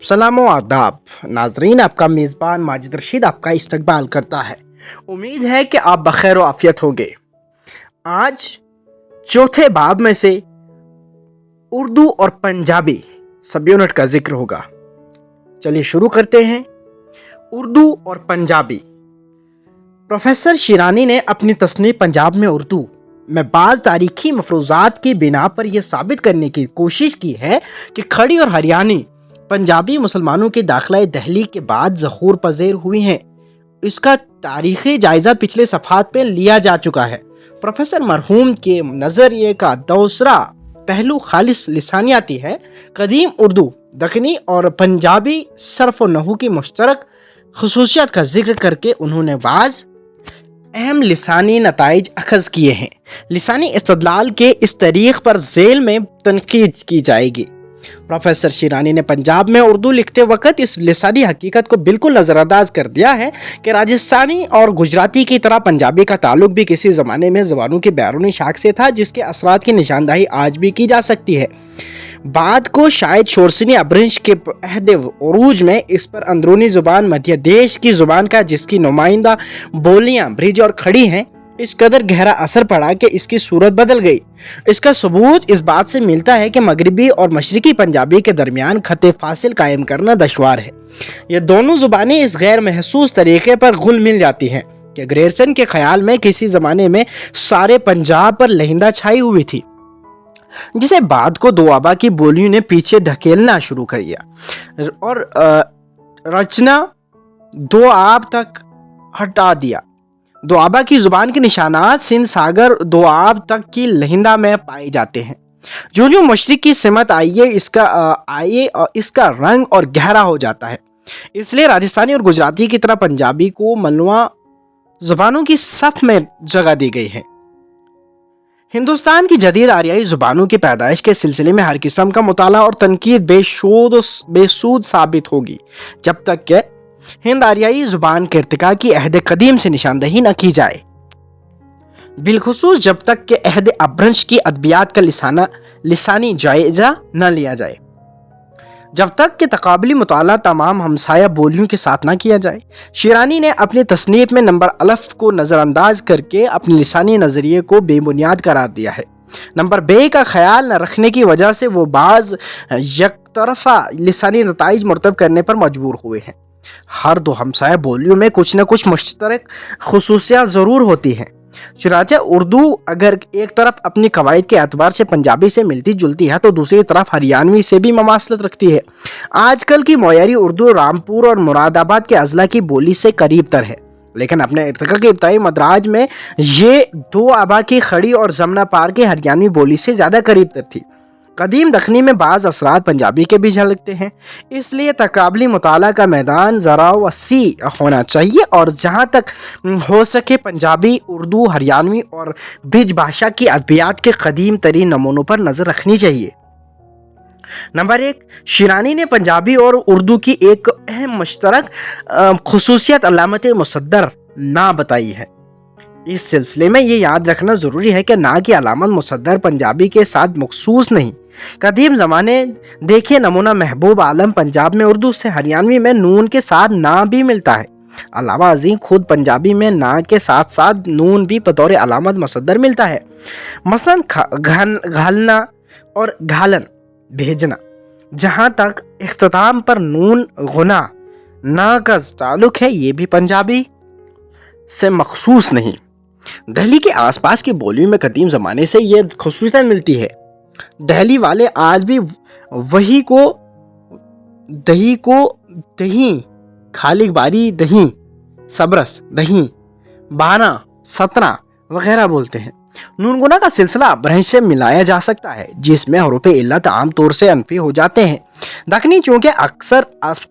सलाम व आदाब नाजरीन, आपका मेज़बान माजिद रशीद आपका इस्तकबाल करता है। उम्मीद है कि आप बखैर व आफियत होंगे। आज चौथे बाब में से उर्दू और पंजाबी सब यूनिट का जिक्र होगा। चलिए शुरू करते हैं। उर्दू और पंजाबी। प्रोफेसर शिरानी ने अपनी तस्नीफ पंजाब में उर्दू में बाज़ तारीखी मफरूज़ात की बिना पर यह साबित करने की कोशिश की है कि खड़ी और हरियाणी पंजाबी मुसलमानों के दाखिला दहली के बाद ज़हूर पज़ीर हुई हैं। इसका तारीख़ी जायज़ा पिछले सफ़ात में लिया जा चुका है। प्रोफेसर मरहूम के नज़रिए का दूसरा पहलू खालिस लिसानियाती है। कदीम उर्दू, दखनी और पंजाबी सर्फ़ व नहू की मुश्तरक खसूसियत का जिक्र करके उन्होंने बाज़ अहम लिसानी नताइज अखज़ किए हैं। लिसानी इस्तदलाल के इस तरीक़ पर झेल में तनकीद की जाएगी। प्रोफेसर शिरानी ने पंजाब में उर्दू लिखते वक्त इस लिसानी हकीकत को बिल्कुल नज़रअंदाज कर दिया है कि राजस्थानी और गुजराती की तरह पंजाबी का ताल्लुक भी किसी ज़माने में ज़बानों की बैरूनी शाख से था, जिसके असरात की निशानदाही आज भी की जा सकती है। बाद को शायद शोरसिनी अब्रंश के अहद उरूज में इस पर अंदरूनी ज़ुबान मध्य देश की ज़ुबान का, जिसकी नुमाइंदा बोलियाँ ब्रिज और खड़ी हैं, इस कदर गहरा असर पड़ा कि इसकी सूरत बदल गई। इसका सबूत इस बात से मिलता है कि मगरबी और मशरकी पंजाबी के दरमियान खत्ते फासिल कायम करना दुश्वार है। ये दोनों ज़ुबानें इस गैर महसूस तरीके पर घुल मिल जाती हैं कि ग्रेरसन के ख्याल में किसी ज़माने में सारे पंजाब पर लहिंदा छाई हुई थी, जिसे बाद को दोआबा की बोलियों ने पीछे ढकेलना शुरू कर दिया और रचना दोआब तक हटा दिया। दोआबा की ज़ुबान के निशानात सिंध सागर दोआब तक की लहिंदा में पाए जाते हैं। जो जो मशरिक की सिमत आइए और इसका रंग और गहरा हो जाता है। इसलिए राजस्थानी और गुजराती की तरह पंजाबी को मलवा ज़ुबानों की सफ़ में जगह दी गई है। हिंदुस्तान की जदीद आरियाई ज़ुबानों की पैदाइश के सिलसिले में हर किस्म का मुताला और तनकीद बेसूद साबित होगी, जब तक कि हिंद आरियाई ज़ुबान के इर्तिका की अहद कदीम से निशानदही न की जाए। बिलखुसूस जब तक कि अहद अब्रंश की अदबियात का लिसानी जायज़ा न लिया जाए, जब तक कि तकाबली मुताला तमाम हमसाया बोलियों के साथ न किया जाए। शिरानी ने अपनी तसनीफ में नंबर अलफ को नज़रअंदाज करके अपने लिसानी नज़रिए को बेबुनियाद करार दिया है। नंबर बे का ख्याल न रखने की वजह से वो बाज़ यकतरफ़ा लिसानी नताइज मुरतब करने पर मजबूर हुए हैं। हर दो हमसाया बोलियों में कुछ न कुछ मुश्तरक खसूसियात ज़रूर होती हैं। चुनांचे उर्दू अगर एक तरफ अपनी कवायद के एतबार से पंजाबी से मिलती जुलती है, तो दूसरी तरफ हरियाणवी से भी ममासलत रखती है। आजकल की मयारी उर्दू रामपुर और मुरादाबाद के अजला की बोली से करीब तर है, लेकिन अपने इर्तिका के इब्तदाई मदराज में ये दो आबा की खड़ी और जमना पार की हरियाणवी बोली से ज़्यादा करीब तर थी। कदीम दखनी में बाज़ असरात पंजाबी के भी झलकते हैं। इसलिए तकाबली मुताला का मैदान ज़रा वसी होना चाहिए और जहाँ तक हो सके पंजाबी, उर्दू, हरियाणवी और ब्रिज भाषा की अदबियात के कदीम तरीन नमूनों पर नज़र रखनी चाहिए। नंबर एक, शिरानी ने पंजाबी और उर्दू की एक अहम मुश्तरक खसूसियत अलामत मुसद्दर ना बताई है। इस सिलसिले में ये याद रखना ज़रूरी है कि ना की अलामत मुसद्दर पंजाबी के साथ मखसूस नहीं। कदीम ज़माने देखिए नमूना महबूब आलम पंजाब में उर्दू से हरियाणवी में नून के साथ ना भी मिलता है। अलावा अजीम खुद पंजाबी में ना के साथ साथ नून भी बतौर अलामत मुसद्दर मिलता है। मसलन घालना और घालन भेजना, जहाँ तक इख्तिताम पर नून गुना ना का ताल्लुक है, ये भी पंजाबी से मखसूस नहीं। दिल्ली के आसपास की बोलियों में कदीम ज़माने से ये खसूसियत मिलती है। दिल्ली वाले आज भी दही को दही, खालिक बारी दही, सबरस दही, बाना, सतना वगैरह बोलते हैं। नूनगुना का सिलसिला अब्रंश से मिलाया जा सकता है, जिसमें हरूफ इल्लत आम तौर से अनफी हो जाते हैं। दखनी चूँकि अक्सर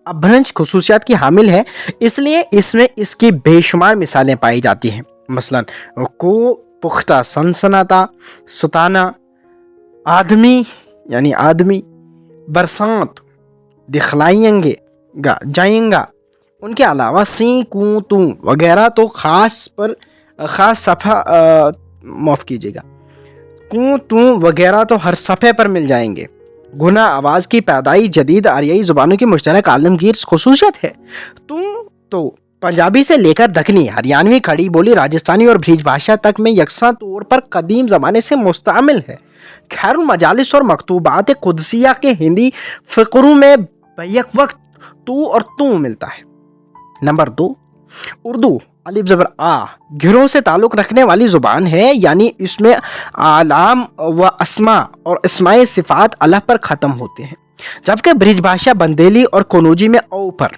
अब्रंश खसूसियात की हामिल है, इसलिए इसमें इसकी बेशुमार मिसालें पाई जाती हैं। मसलन को, पुख्ता, सनसनाता, सुताना, आदमी यानी आदमी, बरसात, दिखलाएंगे, जाएंगा। उनके अलावा सी, कू, तू वगैरह तो ख़ास सफ़ा माफ़ कीजिएगा, कू, तू वगैरह तो हर सफ़े पर मिल जाएंगे। गुना आवाज़ की पैदाइश जदीद आरियाई ज़ुबानों की मुश्तरक आलमगीर खसूसियत है। तो पंजाबी से लेकर दखनी, हरियाणवी, खड़ी बोली, राजस्थानी और ब्रिज भाषा तक में यकसा तौर पर कदीम ज़माने से मुस्तमिल है। खैरुल मजालिस और मकतूबात कुदसिया के हिंदी फ़िक्रों में बैक वक्त तू और तू मिलता है। नंबर 2, उर्दू अलिफ ज़बर आ गिरोह से ताल्लुक़ रखने वाली ज़ुबान है, यानी इसमें आलाम व अस्मा और इस्माए सिफ़ात अल्लाह पर ख़त्म होते हैं, जबकि ब्रिज भाषा बंदेली और कनौजी में औ पर।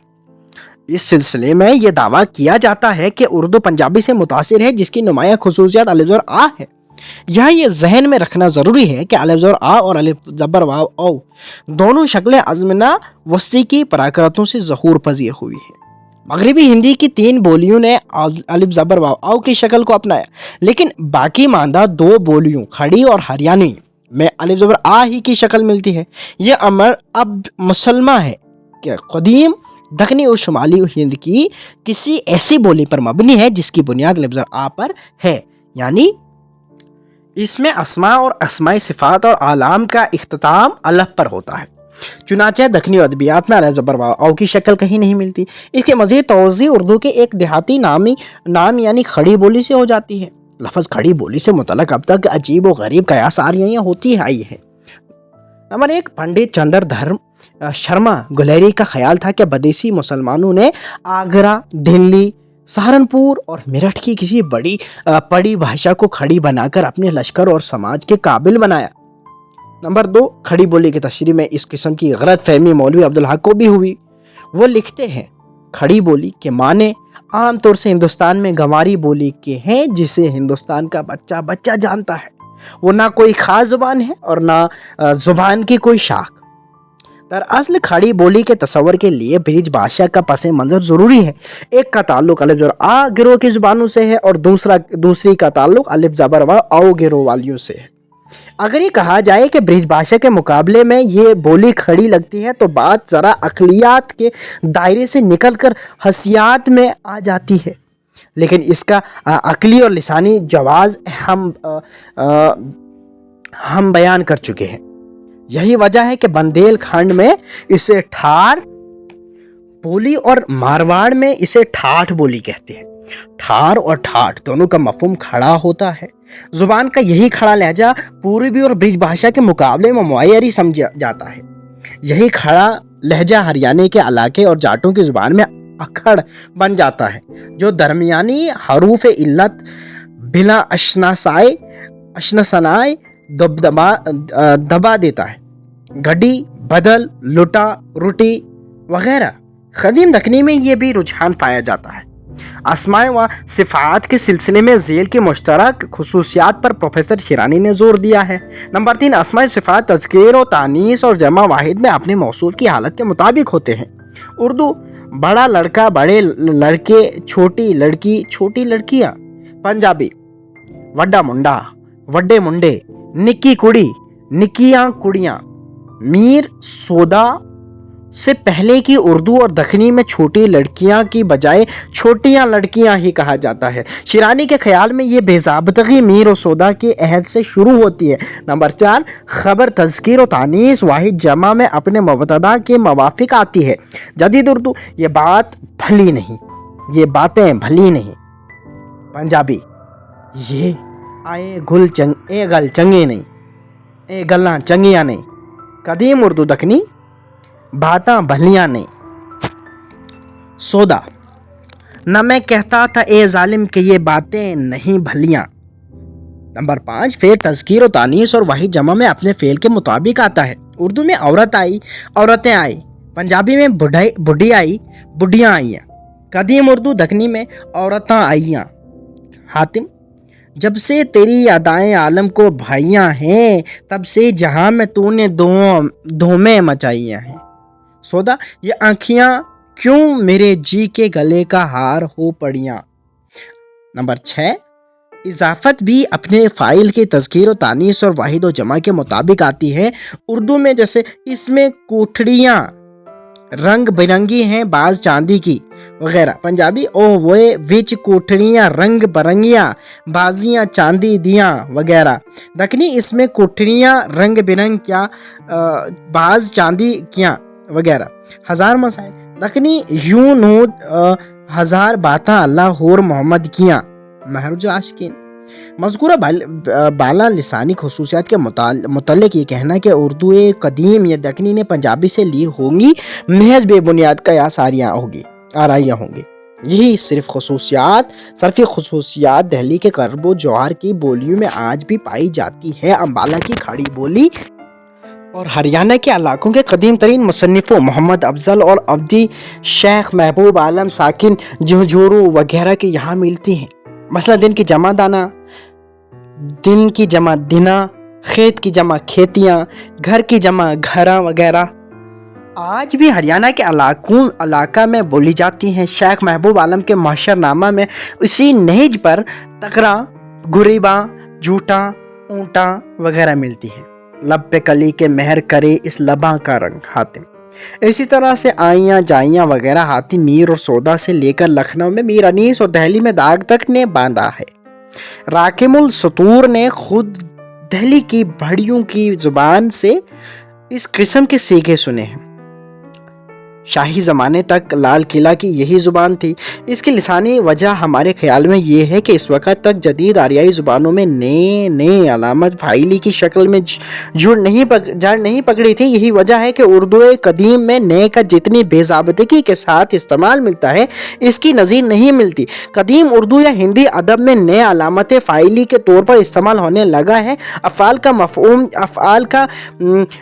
इस सिलसिले में यह दावा किया जाता है कि उर्दू पंजाबी से मुतासिर है, जिसकी नुमायाँ खुसूसियत अलिफ ज़बर आ है। यहाँ ये जहन में रखना ज़रूरी है कि अलिफ ज़बर आ और अलिफ ज़बर वाव औ दोनों शक्लें अज़मना वस्ती की पराक्रतों से ज़हूर पजीर हुई है। मगरबी हिंदी की 3 बोलियों ने अलिफ ज़बर वाव औ की शक्ल को अपनाया, लेकिन बाकी मानदा 2 बोलियों खड़ी और हरियाणवी में अलिफ ज़बर आ ही की शक्ल मिलती है। यह अमर अब मुसलमा है कि कदीम दखनी और शुमाली हिंद की किसी ऐसी बोली पर मबनी है जिसकी बुनियाद अलिफ ज़बर आ पर है, यानी इसमें अस्मा और अस्माए सिफ़ात और आलाम का इख्तिताम अल्लाह पर होता है। चुनाचे दखनी अदबियात में अलिफ ज़बर वाव औ की शक्ल कहीं नहीं मिलती। इसके मज़ीद तौज़ी उर्दू के एक देहाती नाम यानी खड़ी बोली से हो जाती है। लफ्ज़ खड़ी बोली से मुतल्लक़ अब तक अजीब व गरीब कयास आरियाँ होती आई है। नंबर 1, पंडित चंद्रधर शर्मा गुलेरी का ख्याल था कि बदेसी मुसलमानों ने आगरा, दिल्ली, सहारनपुर और मेरठ की किसी बड़ी पड़ी भाषा को खड़ी बनाकर अपने लश्कर और समाज के काबिल बनाया। नंबर 2, खड़ी बोली की तशरीह में इस किस्म की गलत फहमी मौलवी अब्दुल हक को भी हुई। वो लिखते हैं, खड़ी बोली के माने आम तौर से हिंदुस्तान में गंवारी बोली के हैं, जिसे हिंदुस्तान का बच्चा बच्चा जानता है। वो ना कोई ख़ास ज़ुबान है और ना ज़ुबान की कोई शाख। दरअसल खड़ी बोली के तस्वर के लिए ब्रिज भाषा का पस मंज़र ज़रूरी है। एक का ताल्लुक़ अलिफ ज़बर आ गिरोह की ज़ुबानों से है और दूसरी का ताल्लुक़ अलिफ ज़बर व औ गिरोह वालियों से है। अगर ये कहा जाए कि ब्रिज भाषा के मुकाबले में ये बोली खड़ी लगती है तो बात ज़रा अक़लियात के दायरे से निकल कर हसियात में आ जाती है, लेकिन इसका अक़ली और लिसानी जवाज़ हम बयान कर चुके हैं। यही वजह है कि बंदेलखंड में इसे ठार बोली और मारवाड़ में इसे ठाठ बोली कहते हैं। ठार और ठाठ दोनों का मफहूम खड़ा होता है। ज़ुबान का यही खड़ा लहजा पूर्वी और ब्रिज भाषा के मुकाबले में मुअय्यरी समझा जाता है। यही खड़ा लहजा हरियाणा के इलाके और जाटों की ज़ुबान में अखड़ बन जाता है, जो दरमियानी हरूफ इल्लत बिला अशनसनाए दबा देता है। गड्डी, बदल, लुटा, रुटी वगैरह। क़दीम दखनी में ये भी रुझान पाया जाता है। अस्माए व सिफ़ात के सिलसिले में ज़ेल की मुश्तरक खुसूसियात पर प्रोफेसर शिरानी ने जोर दिया है। नंबर 3, अस्माए सिफ़ात तज़कीर और तानीस और जमा वाहिद में अपने मौसूल की हालत के मुताबिक होते हैं। उर्दू बड़ा लड़का, बड़े लड़के, छोटी लड़की, छोटी लड़कियाँ। पंजाबी वड्डा मुंडा, वड्डे मुंडे, निक्की कुड़ी, निक्कियाँ कुड़ियाँ। मीर सौदा से पहले की उर्दू और दखनी में छोटी लड़कियां की बजाय छोटियां लड़कियां ही कहा जाता है। शिरानी के ख्याल में ये बेज़ाब्तगी मीर और सौदा के अहद से शुरू होती है। नंबर 4, ख़बर, तज़कीर और तानीस वाहिद जमा में अपने मुबतदा के मवाफिक आती है। जदीद उर्दू ये बात भली नहीं, ये बातें भली नहीं। पंजाबी ये आए गुल ए गल चंगे नहीं, ए गल्लां चंगियां नहीं। कदीम उर्दू दखनी बातां भलियां नहीं। सौदा न मैं कहता था ए जालिम कि ये बातें नहीं भलियां। नंबर 5, फेल तज़कीर और तानीस और वाहिद जमा में अपने फेल के मुताबिक आता है। उर्दू में औरत आई, औरतें आई। पंजाबी में बुढ़ी आई, बुढ़ियाँ आईयाँ। कदीम उर्दू दखनी में औरतां आईयाँ। हातिम जब से तेरी यादाएं आलम को भाइयाँ हैं, तब से जहाँ में तूने धूमें मचाइयाँ हैं। सौदा ये आँखियाँ क्यों मेरे जी के गले का हार हो पड़ियाँ। नंबर 6, इजाफत भी अपने फ़ाइल के तज़कीर और तानीस और वाहिद और जमा के मुताबिक आती है। उर्दू में जैसे इसमें कोठड़ियाँ, रंग बिरंगी हैं बाज चांदी की वगैरह। पंजाबी ओ वे विच कोठड़ियाँ रंग बिरंगियाँ बाजियाँ चांदी दियाँ वगैरह। दखनी इसमें कोठड़ियाँ रंग बिरंग क्या बाज चांदी क्या वगैरह। हज़ार मसाइल दखनी यूं नो हज़ार बाता अल्लाह होर मोहम्मद कियाँ महरज आशिकीन। मज़कूरा बाला लिसानी खसूसियात के मुतालिक ये कहना कि उर्दू कदीम या दक्कनी ने पंजाबी से ली होंगी महज बेबुनियाद कयास आराइयाँ होंगी। यही सिर्फ खसूसियात दिल्ली के करबो जौहर की बोलियों में आज भी पाई जाती है। अम्बाला की खड़ी बोली और हरियाणा के इलाकों के कदीम तरीन मुसन्निफों मोहम्मद अफजल और अब्दी शेख महबूब आलम साकिन झुंझुनू वगैरह के यहाँ मिलती हैं। मसला दिन की जमा दाना, दिन की जमा दिना, खेत की जमा खेतियाँ, घर की जमा घरा वगैरह आज भी हरियाणा के इलाका में बोली जाती हैं। शेख महबूब आलम के माशरनामा में इसी नहज पर तकरा, गुरीबा, झूठा, ऊँटा वगैरह मिलती है। लब पे कली के मेहर करे इस लबा का रंग हातिम। इसी तरह से आइयाँ जाइयाँ वगैरह हाथी मीर और सौदा से लेकर लखनऊ में मीर अनीस और दिल्ली में दाग तक ने बांधा है। राकिमुल सतूर ने खुद दिल्ली की भड़ियों की जुबान से इस किस्म के सीखे सुने हैं। शाही ज़माने तक लाल किला की यही ज़ुबान थी। इसकी लिसानी वजह हमारे ख्याल में ये है कि इस वक्त तक जदीद आरियाई ज़ुबानों में नए अलामत फ़ाइली की शक्ल में जड़ नहीं पकड़ी थी। यही वजह है कि उर्दू कदीम में ने का जितनी बेज़ाबतगी के साथ इस्तेमाल मिलता है इसकी नज़ीर नहीं मिलती। कदीम उर्दू या हिंदी अदब में नए अलामत फ़ाइली के तौर पर इस्तेमाल होने लगा है। अफ़आल का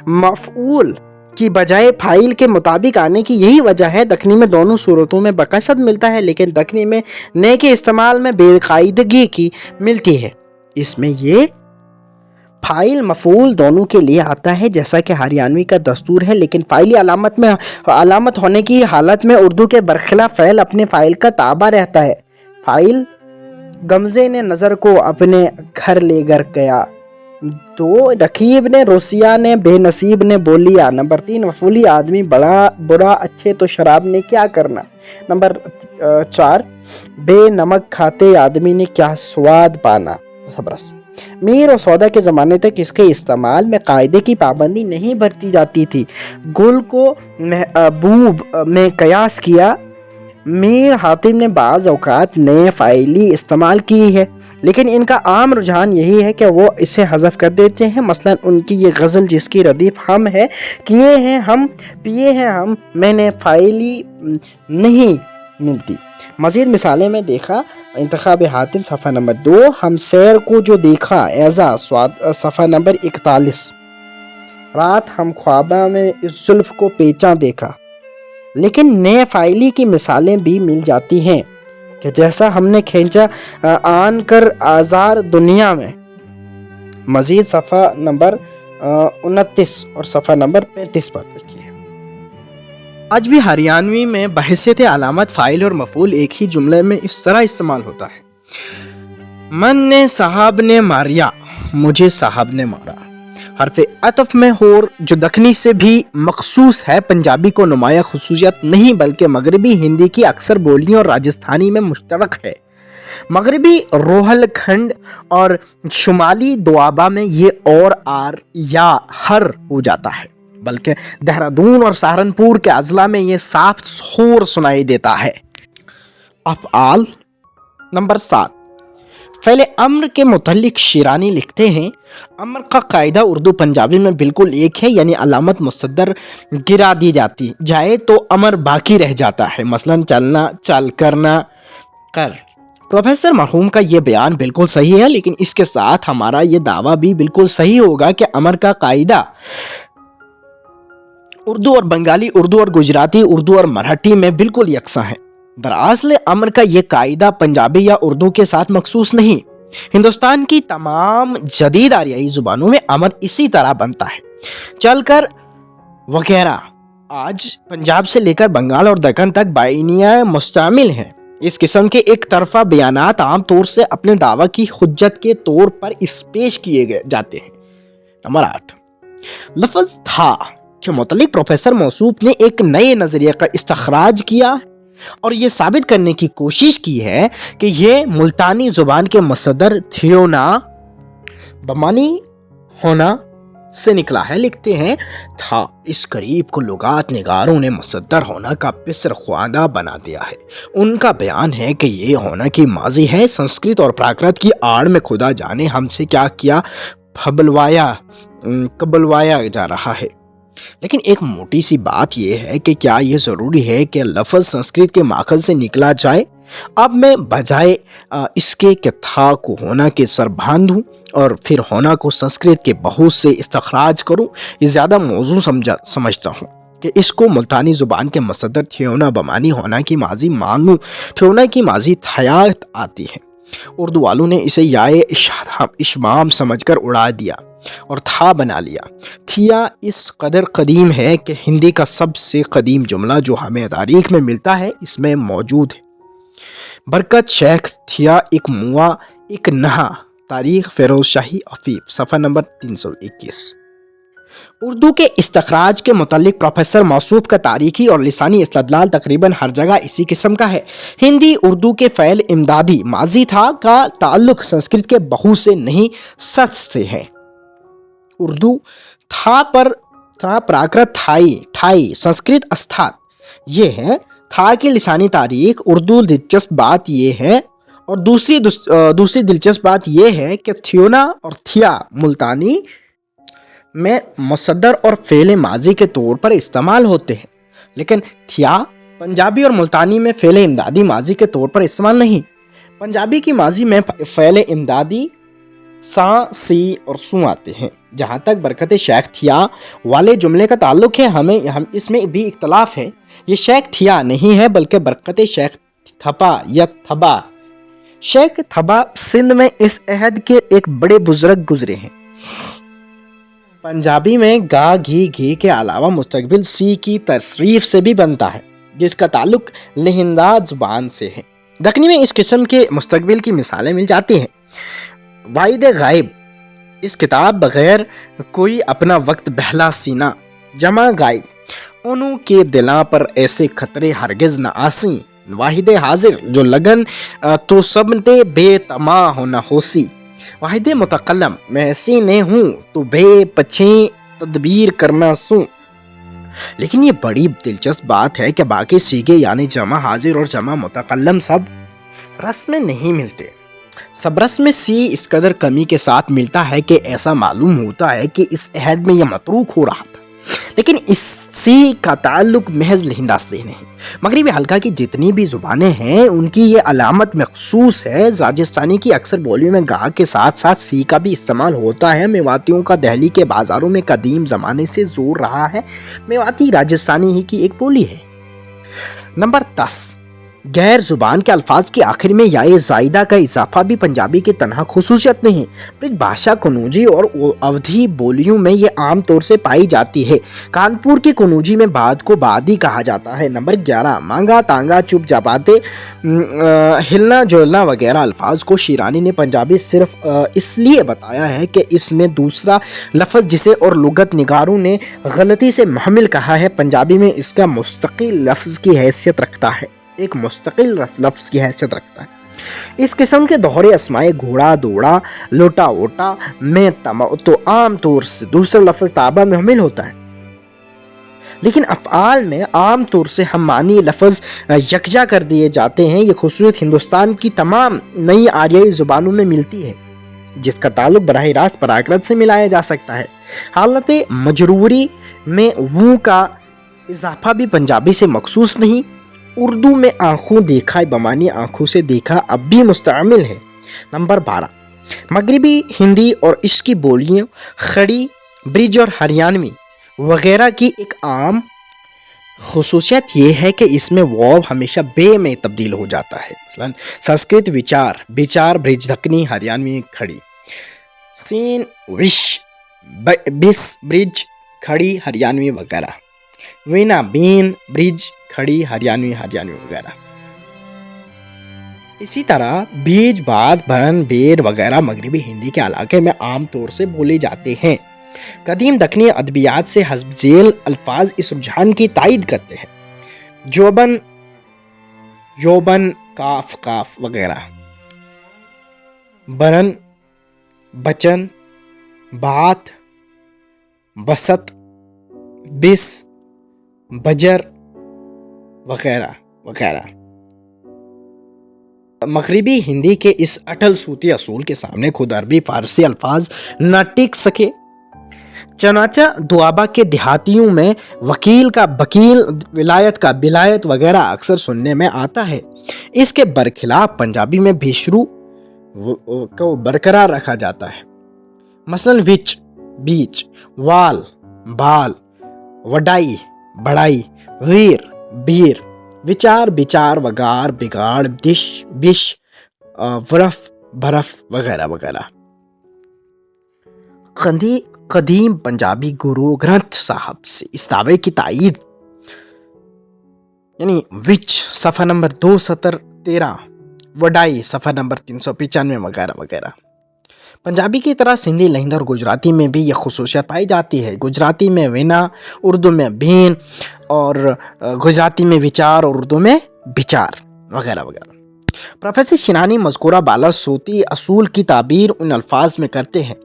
मफ़ऊल की बजाय फाइल के मुताबिक आने की यही वजह है। दक्कनी में दोनों सूरतों में बकसद मिलता है, लेकिन दक्कनी में ने के इस्तेमाल में बेकायदगी की मिलती है। इसमें ये फाइल मफूल दोनों के लिए आता है जैसा कि हरियाणवी का दस्तूर है, लेकिन फाइली अलामत होने की हालत में उर्दू के बरखिलाफ फ़ैल अपने फाइल का ताबा रहता है। फाइल गमजे ने नज़र को अपने घर ले कर गया, तो रकीब ने रोसिया ने बेनसीब ने बोलिया। नंबर 3 मफूली आदमी बड़ा बुरा अच्छे तो शराब ने क्या करना। नंबर 4 बेनमक खाते आदमी ने क्या स्वाद पाना। सबरस मीर और सौदा के ज़माने तक इसके इस्तेमाल में कायदे की पाबंदी नहीं बरती जाती थी। गुल को महबूब में कयास किया। मीर हातिम ने बाज़ औक़ात नए फ़ाइली इस्तेमाल की है, लेकिन इनका आम रुझान यही है कि वो इसे हज़फ कर देते हैं। मसलन उनकी ये गज़ल जिसकी रदीफ़ हम है, किए हैं हम, पिए हैं हम, मैंने फ़ाइली नहीं मिलती। मज़ीद मिसालें में देखा इंतखाब हातिम सफ़ा नंबर 2, हम सैर को जो देखा एज़ा सफ़ा नंबर 41, रात हम ख्वाबा में इस जुल्फ़ को पेचा देखा। लेकिन नए फ़ाइली की मिसालें भी मिल जाती हैं कि जैसा हमने खींचा आन कर आज़ार दुनिया में। मज़ीद सफ़ा नंबर 29 और सफ़ा नंबर 35 पर देखिए। आज भी हरियाणवी में बहैसियत अलामत फ़ाइल और मफ़ूल एक ही जुमले में इस तरह इस्तेमाल होता है। मन ने साहब ने मारिया, मुझे साहब ने मारा। हरफ़े अतफ़ में होर जो दक्कनी से भी मखसूस है, पंजाबी को नुमाया खसूसियत नहीं बल्कि मगरबी हिंदी की अक्सर बोलियों और राजस्थानी में मुश्तरक है। मगरबी रोहलखंड और शुमाली दोआबा में ये और आर या हर हो जाता है, बल्कि देहरादून और सहारनपुर के अजला में ये साफ शोर सुनाई देता है। अफ़आल नंबर 7 फ़ैल अम्र के मुतल्लिक शिरानी लिखते हैं, अम्र का कायदा उर्दू पंजाबी में बिल्कुल एक है, यानी अलामत मुसद्दर गिरा दी जाती जाए तो अमर बाकी रह जाता है। मसलन चलना, चल, करना, कर। प्रोफेसर मरहूम का ये बयान बिल्कुल सही है, लेकिन इसके साथ हमारा ये दावा भी बिल्कुल सही होगा कि अमर का कायदा उर्दू और बंगाली, उर्दू और गुजराती, उर्दू और मराठी में बिल्कुल यकसा है। दरअसल अमर का ये कायदा पंजाबी या उर्दू के साथ मखसूस नहीं, हिंदुस्तान की तमाम जदीद आरियाई ज़ुबानों में अमर इसी तरह बनता है। चलकर वगैरह आज पंजाब से लेकर बंगाल और दक्कन तक बाइनिया मुस्तमिल हैं। इस किस्म के एक तरफा बयानात आम तौर से अपने दावा की हुज्जत के तौर पर इस पेश किए जाते हैं। नंबर 8 लफ्ज़ था کے متعلق پروفیسر موصوف نے ایک نئے نظریے کا استخراج کیا اور یہ ثابت کرنے کی کوشش کی ہے کہ یہ ملتانی زبان کے مصدر تھیونا بمانی ہونا سے نکلا ہے۔ لکھتے ہیں تھا اس قریب کو لغات نگاروں نے مصدر ہونا کا پسر خواندہ بنا دیا ہے۔ ان کا بیان ہے کہ یہ ہونا کی ماضی ہے۔ سنسکرت اور پراکرت کی آڑ میں خدا جانے ہم سے کیا قبلوایا جا رہا ہے۔ لیکن ایک موٹی سی بات یہ ہے کہ کیا یہ ضروری ہے کہ لفظ سنسکرت کے ماخذ سے نکلا جائے؟ اب میں بجائے اس کے کہ تھا کو ہونا کے سر باندھوں اور پھر ہونا کو سنسکرت کے بہت سے استخراج کروں، یہ زیادہ موزوں سمجھتا ہوں کہ اس کو ملتانی زبان کے مصدر تھیونا بمانی ہونا کی ماضی مان لوں۔ تھیونا کی ماضی تھیات آتی ہے۔ اردو والوں نے اسے یائے اشمام سمجھ کر اڑا دیا اور تھا بنا لیا۔ تھیا اس قدر قدیم ہے کہ ہندی کا سب سے قدیم جملہ جو ہمیں تاریخ میں ملتا ہے اس میں موجود ہے۔ برکت شیخ تھیا ایک موا ایک نہا، تاریخ فیروز شاہی افیف، صفحہ نمبر 321۔ اردو کے استخراج کے متعلق پروفیسر موصوف کا تاریخی اور لسانی استدلال تقریباً ہر جگہ اسی قسم کا ہے۔ ہندی اردو کے فعل امدادی ماضی تھا کا تعلق سنسکرت کے بہو سے نہیں ست سے ہے۔ اردو تھا پراکرت ٹھائی، سنسکرت استھات، یہ ہے تھا کی لسانی تاریخ۔ اردو دلچسپ بات یہ ہے اور دوسری دلچسپ بات یہ ہے کہ تھیونا اور تھیا ملتانی میں مصدر اور فعل ماضی کے طور پر استعمال ہوتے ہیں، لیکن تھیا پنجابی اور ملتانی میں فعل امدادی ماضی کے طور پر استعمال نہیں۔ پنجابی کی ماضی میں فعل امدادی سا، سی اور سو آتے ہیں۔ جہاں تک برکت شیخ تھیا والے جملے کا تعلق ہے ہم اس میں بھی اختلاف ہے۔ یہ شیخ تھیا نہیں ہے بلکہ برکت شیخ تھپا یا تھبا۔ شیخ تھبا سندھ میں اس عہد کے ایک بڑے بزرگ گزرے ہیں۔ پنجابی میں گا گھی کے علاوہ مستقبل سی کی تصریف سے بھی بنتا ہے جس کا تعلق لہندہ زبان سے ہے۔ دکنی میں اس قسم کے مستقبل کی مثالیں مل جاتی ہیں۔ واحد غائب اس کتاب بغیر کوئی اپنا وقت بہلا سینا، جمع غائب انہوں کے دلاں پر ایسے خطرے ہرگز نہ آسیں۔ واحد حاضر جو لگن تو سب تے بے تما ہونا ہوسی۔ واحد متکلم میں ایسی نے ہوں تو بے پچھیں تدبیر کرنا سوں۔ لیکن یہ بڑی دلچسپ بات ہے کہ باقی سیگے یعنی جمع حاضر اور جمع متکلم سب رس میں نہیں ملتے۔ سب رس میں سی اس قدر کمی کے ساتھ ملتا ہے کہ ایسا معلوم ہوتا ہے کہ اس عہد میں یہ متروک ہو رہا تھا، لیکن اس سی کا تعلق محض لہندہ سے نہیں۔ مغربی حلقہ کی جتنی بھی زبانیں ہیں ان کی یہ علامت مخصوص ہے۔ راجستھانی کی اکثر بولیوں میں گا کے ساتھ ساتھ سی کا بھی استعمال ہوتا ہے۔ میواتیوں کا دہلی کے بازاروں میں قدیم زمانے سے زور رہا ہے۔ میواتی راجستھانی ہی کی ایک بولی ہے۔ نمبر 10، غیر زبان کے الفاظ کے آخر میں یائے زائدہ کا اضافہ بھی پنجابی کی تنہا خصوصیت نہیں۔ برج بھاشا کنوجی اور اودھی بولیوں میں یہ عام طور سے پائی جاتی ہے۔ کانپور کی کنوجی میں بعد کو بادی کہا جاتا ہے۔ نمبر 11، مانگا تانگا چپ چاپاتے ہلنا جولنا وغیرہ الفاظ کو شیرانی نے پنجابی صرف اس لیے بتایا ہے کہ اس میں دوسرا لفظ جسے اور لغت نگاروں نے غلطی سے محمل کہا ہے پنجابی میں اس کا مستقل لفظ کی حیثیت رکھتا ہے، ایک مستقل لفظ کی حیثیت رکھتا ہے۔ اس قسم کے دوہرے اسمائے گھوڑا دوڑا لوٹا ووٹا میں تو عام طور سے دوسرا لفظ تابع میں محمل ہوتا ہے، لیکن افعال میں عام طور سے ہم معنی لفظ یکجا کر دیے جاتے ہیں۔ یہ خصوصیت ہندوستان کی تمام نئی آریائی زبانوں میں ملتی ہے جس کا تعلق براہ راست پراکرت سے ملایا جا سکتا ہے۔ حالت مجروری میں ووں کا اضافہ بھی پنجابی سے مخصوص نہیں۔ اردو میں آنکھوں دیکھا بمانی آنکھوں سے دیکھا اب بھی مستعمل ہے۔ نمبر 12، مغربی ہندی اور اس کی بولیاں کھڑی، برج اور ہریانوی وغیرہ کی ایک عام خصوصیت یہ ہے کہ اس میں واو ہمیشہ بے میں تبدیل ہو جاتا ہے۔ مثلا سنسکرت وچار برج دکنی ہریانوی کھڑی، سین وش بس برج کھڑی ہریانوی وغیرہ، وینا بین برج کھڑی ہریانوی وغیرہ۔ اسی طرح بیج باد بھرن بیر وغیرہ مغربی ہندی کے علاقے میں عام طور سے بولے جاتے ہیں۔ قدیم دکنی ادبیات سے حسب ذیل الفاظ اس رجحان کی تائید کرتے ہیں: یوبن، کاف وغیرہ، برن، بچن، بات، بسط، بس، بجر وغیرہ وغیرہ۔ مغربی ہندی کے اس اٹل صوتی اصول کے سامنے خود عربی فارسی الفاظ نہ ٹک سکے۔ چنانچہ دوابہ کے دیہاتیوں میں وکیل کا بکیل، ولایت کا بلایت وغیرہ اکثر سننے میں آتا ہے۔ اس کے برخلاف پنجابی میں بھیشرو کو برقرار رکھا جاتا ہے۔ مثلاً وچ، بیچ، وال، بال، وڈائی، بڑائی، ویر، بیر، وچار، بچار، وگار، بگاڑ، دش، بش، ورف، برف وغیرہ وغیرہ۔ قدیم پنجابی گرو گرنتھ صاحب سے اس دعوے کی تائید یعنی وچ صفحہ نمبر 2 سطر 13، وڈائی صفحہ نمبر 395 وغیرہ وغیرہ۔ پنجابی کی طرح سندھی، لہندی اور گجراتی میں بھی یہ خصوصیت پائی جاتی ہے۔ گجراتی میں وینا، اردو میں بین، اور گجراتی میں وچار اور اردو میں بچار وغیرہ وغیرہ۔ پروفیسر شینانی مذکورہ بالا صوتی اصول کی تعبیر ان الفاظ میں کرتے ہیں: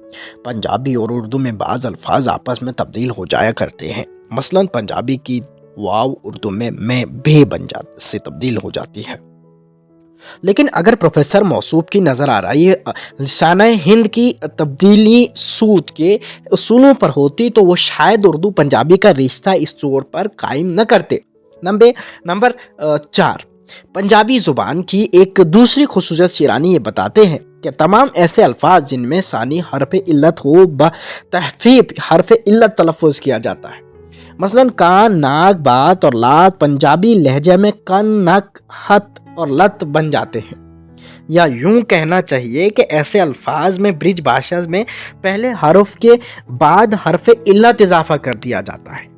پنجابی اور اردو میں بعض الفاظ آپس میں تبدیل ہو جایا کرتے ہیں۔ مثلاً پنجابی کی واو اردو میں بے سے تبدیل ہو جاتی ہے۔ لیکن اگر پروفیسر موصوف کی نظر آ رہی لسانہ ہند کی تبدیلی سود کے اصولوں پر ہوتی تو وہ شاید اردو پنجابی کا رشتہ اس طور پر قائم نہ کرتے۔ نمبر 4، پنجابی زبان کی ایک دوسری خصوصیت شیرانی یہ بتاتے ہیں کہ تمام ایسے الفاظ جن میں ثانی حرف علت ہو بتخفیف حرف علت تلفظ کیا جاتا ہے۔ مثلاً کان، ناک، بات اور لات پنجابی لہجے میں کن، نک، ہت اور لت بن جاتے ہیں۔ یا یوں کہنا چاہیے کہ ایسے الفاظ میں برج بھاشا میں پہلے حرف کے بعد حرف علت اضافہ کر دیا جاتا ہے۔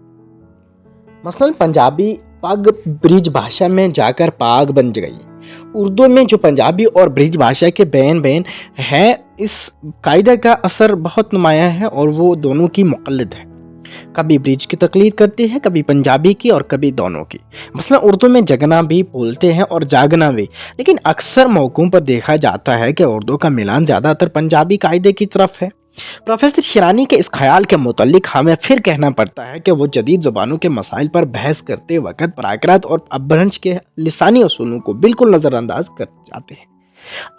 مثلاً پنجابی پگ برج بھاشا میں جا کر پاگ بن گئی۔ اردو میں جو پنجابی اور برج بھاشا کے بین ہے، اس قاعدے کا اثر بہت نمایاں ہے اور وہ دونوں کی مقلد ہے۔ کبھی برج کی تقلید کرتی ہے، کبھی پنجابی کی اور کبھی دونوں کی۔ مثلا اردو میں جگنا بھی بولتے ہیں اور جاگنا بھی، لیکن اکثر موقعوں پر دیکھا جاتا ہے کہ اردو کا میلان زیادہ تر پنجابی قاعدے کی طرف ہے۔ پروفیسر شیرانی کے اس خیال کے متعلق ہمیں پھر کہنا پڑتا ہے کہ وہ جدید زبانوں کے مسائل پر بحث کرتے وقت پراکرت اور اپبھرنش کے لسانی اصولوں کو بالکل نظر انداز کر جاتے ہیں۔